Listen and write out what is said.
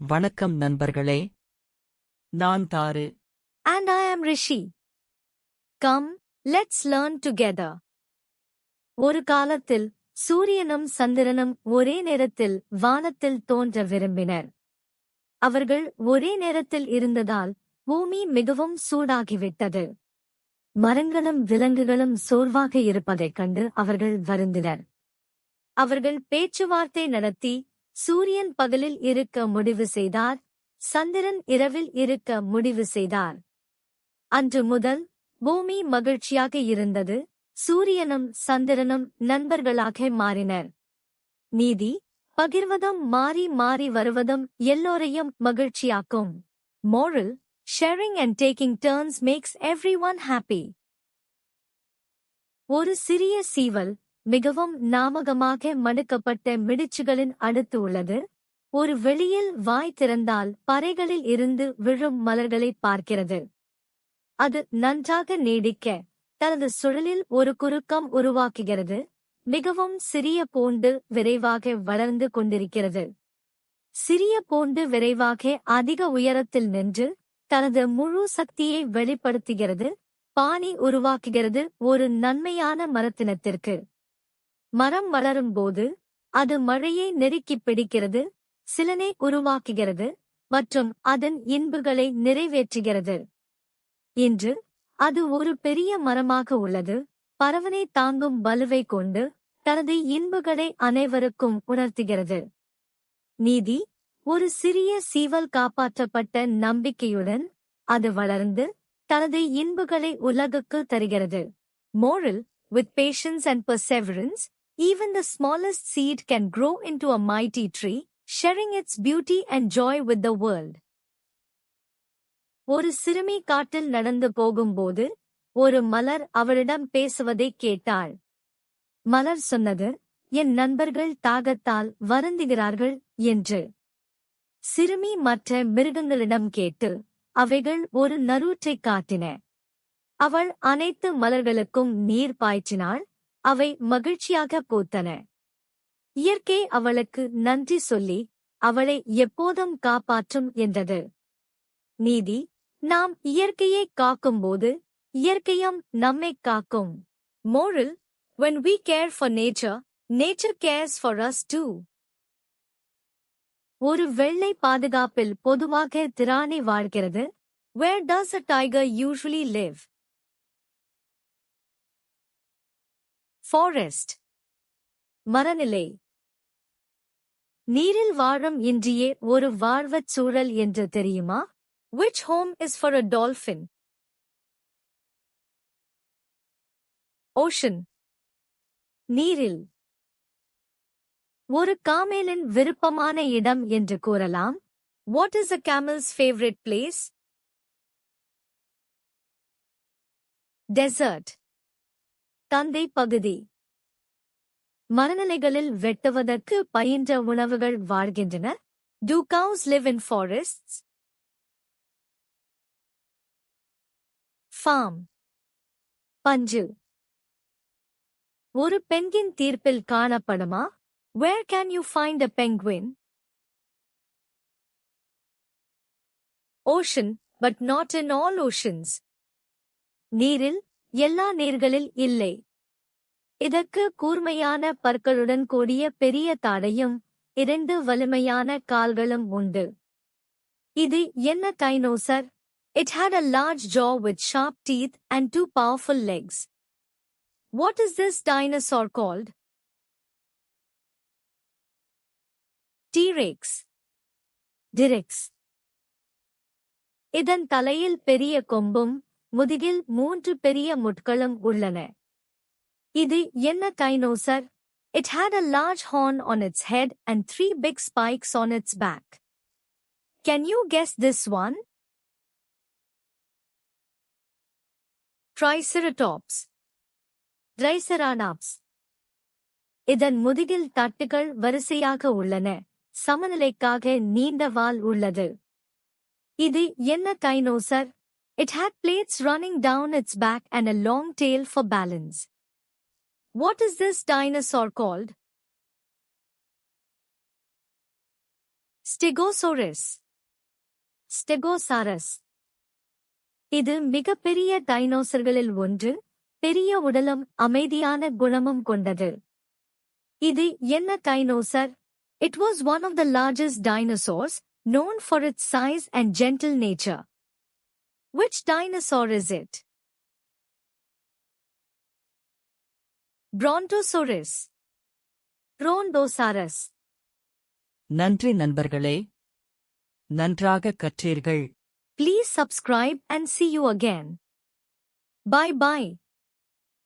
வணக்கம் நண்பர்களே. நான் தாரு. And I am Rishi. Come, let's learn together. ஒரு காலத்தில் சூரியனும் சந்திரனும் ஒரே நேரத்தில் வானத்தில் தோன்ற விரும்பினர். அவர்கள் ஒரே நேரத்தில் இருந்ததால் பூமி மிகவும் சூடாகிவிட்டது. மரங்களும் விலங்குகளும் சோர்வாக இருப்பதைக் கண்டு அவர்கள் வருந்தினர். அவர்கள் பேச்சுவார்த்தை நடத்தி சூரியன் பகலில் இருக்க முடிவு செய்தார், சந்திரன் இரவில் இருக்க முடிவு செய்தார். அன்று முதல் பூமி மகிழ்ச்சியாக இருந்தது. சூரியனும் சந்திரனும் நண்பர்களாக மாறினர். நீதி, பகிர்வதும் மாறி மாறி வருவதும் எல்லோரையும் மகிழ்ச்சியாக்கும். Moral: sharing and taking turns makes everyone happy. ஒரு சிறிய சீவல் மிகவும் நாமகமாக மடுக்கப்பட்ட மிடிச்சுகளின் அடுத்து உள்ளது. ஒரு வெளியில் வாய் திறந்தால் பறைகளில் இருந்து விழும் மலர்களைப் பார்க்கிறது. அது நன்றாக நீடிக்க தனது சுழலில் ஒரு குறுக்கம் உருவாக்குகிறது. மிகவும் சிறிய பூண்டு விரைவாக வளர்ந்து கொண்டிருக்கிறது. சிறிய பூண்டு விரைவாக அதிக உயரத்தில் நின்று தனது முழு சக்தியை வெளிப்படுத்துகிறது. பானி உருவாக்குகிறது. ஒரு நன்மையான மரத்தினத்திற்கு மரம் வளரும்போது அது மழையை நெருக்கிப் பிடிக்கிறது, சிலனை உருவாக்குகிறது மற்றும் அதன் இன்புகளை நிறைவேற்றுகிறது. இன்று அது ஒரு பெரிய மரமாக உள்ளது. பரவனை தாங்கும் வலுவை கொண்டு தனது இன்புகளை அனைவருக்கும் உணர்த்துகிறது. நீதி: ஒரு சிறிய சீவல் காப்பாற்றப்பட்ட நம்பிக்கையுடன் அது வளர்ந்து தனது இன்புகளை உலகுக்கு தருகிறது. Moral: with patience and perseverance, even the smallest seed can grow into a mighty tree, sharing its beauty and joy with the world. ஒரு சிறுமி காட்டில் நடந்து போகும்போது ஒரு மலர் அவளிடம் பேசுவதைக் கேட்டாள். மலர் சொன்னது, என் நண்பர்கள் தாகத்தால் வருந்துகிறார்கள் என்று. சிறுமி மற்ற மிருகங்களிடம் கேட்டு அவைகள் ஒரு நரூற்றைக் காட்டின. அவள் அனைத்து மலர்களுக்கும் நீர் பாய்ச்சினாள். அவை மகிழ்ச்சியாக பூத்தன. இயற்கை அவளுக்கு நன்றி சொல்லி அவளை எப்போதும் காப்பாற்றும் என்றது. நீதி: நாம் இயற்கையை காக்கும்போது இயற்கையும் நம்மைக் காக்கும். Moral: when we care for nature, nature cares for us too. ஒரு வெள்ளை பாதுகாப்பில் பொதுவாக திராணி வாழ்கிறது. Where does a tiger usually live? Forest. மரநிலை. நீரில் வாழும் இன்றியே ஒரு வாழ்வச் சூழல் என்று தெரியுமா? Which home is for a dolphin? Ocean. நீரில். ஒரு காமேலின் விருப்பமான இடம் என்று கூறலாம். What is a camel's favorite place? Desert. தந்தை பகுதி. மரநிலைகளில் வெட்டுவதற்கு பயின்ற உணவுகள் வாழ்கின்றன. Do cows live in forests? Farm. பஞ்சு. ஒரு பென்கின் தீர்ப்பில் காணப்படுமா? Where can you find a penguin? Ocean, but not in all oceans. நீரில், எல்லா நீர்களில் இல்லை. இதற்கு கூர்மையான பற்களுடன் கூடிய பெரிய தாடையும் 2 வலிமையான கால்களும் உண்டு. இது என்ன dinosaur? It had a large jaw with sharp teeth and 2 powerful legs. What is this dinosaur called? T-Rex. T-Rex. இதன் தலையில் பெரிய கொம்பும் முதுகில் 3 பெரிய முட்களும் உள்ளன. இது என்ன dinosaur? It had a large horn on its head and 3 big spikes on its back. Can you guess this one? Triceratops. Triceratops. இதன் முதுகில் தட்டுகள் வரிசையாக உள்ளன. சமநிலைக்காக நீண்ட வால் உள்ளது. இது என்ன dinosaur? It had plates running down its back and a long tail for balance. What is this dinosaur called? ஸ்டெகோசோரஸ். ஸ்டெகோசாரஸ். இது மிகப்பெரிய டைனோசர்களில் ஒன்று, பெரிய உடலும் அமைதியான குணமும் கொண்டது. இது என்ன dinosaur? It was one of the largest dinosaurs, known for its size and gentle nature. Which dinosaur is it? Brontosaurus. Brontosaurus. நன்றி நண்பர்களே. நன்றாக கற்றீர்கள். Please subscribe and see you again. Bye bye.